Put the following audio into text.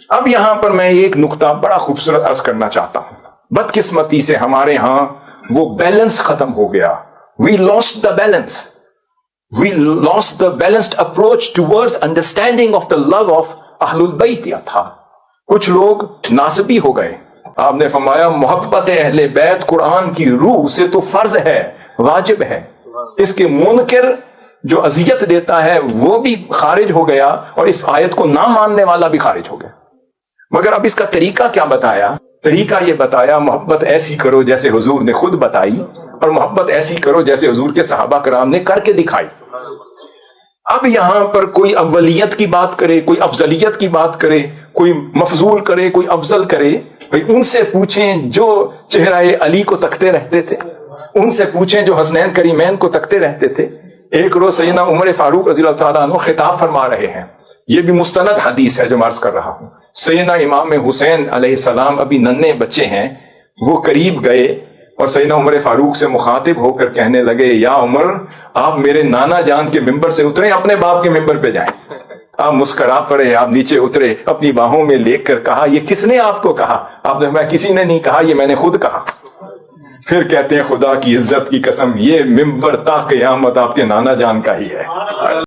اب یہاں پر میں ایک نقطہ بڑا خوبصورت عرض کرنا چاہتا ہوں. بدقسمتی سے ہمارے ہاں وہ بیلنس ختم ہو گیا. We lost the balance. We lost the balanced approach towards understanding of the love of Ahlul Bayt تھا. کچھ لوگ ناسبی ہو گئے. آپ نے فرمایا محبت اہل بیت قرآن کی روح سے تو فرض ہے، واجب ہے. اس کے منکر جو اذیت دیتا ہے وہ بھی خارج ہو گیا، اور اس آیت کو نہ ماننے والا بھی خارج ہو گیا. مگر اب اس کا طریقہ کیا بتایا؟ طریقہ یہ بتایا محبت ایسی کرو جیسے حضور نے خود بتائی، اور محبت ایسی کرو جیسے حضور کے صحابہ کرام نے کر کے دکھائی. اب یہاں پر کوئی اولیت کی بات کرے، کوئی افضلیت کی بات کرے، کوئی مفضول کرے، کوئی افضل کرے، بھئی ان سے پوچھیں جو چہرہ علی کو تکتے رہتے تھے، ان سے پوچھیں جو حسنین کریمین کو تکتے رہتے تھے. ایک روز سیدنا عمر فاروق رضی اللہ تعالیٰ عنہ خطاب فرما رہے ہیں، یہ بھی مستند حدیث ہے جو میں عرض کر رہا ہوں. سیدنا امام حسین علیہ السلام ابھی ننھے بچے ہیں، وہ قریب گئے اور سیدنا عمر فاروق سے مخاطب ہو کر کہنے لگے، یا عمر آپ میرے نانا جان کے ممبر سے اتریں، اپنے باپ کے ممبر پہ جائیں. آپ مسکرا پڑے، آپ نیچے اترے، اپنی باہوں میں لے کر کہا یہ کس نے آپ کو کہا؟ آپ نے فرمایا کسی نے نہیں کہا، یہ میں نے خود کہا. پھر کہتے ہیں خدا کی عزت کی قسم یہ ممبر تا قیامت آپ کے نانا جان کا ہی ہے.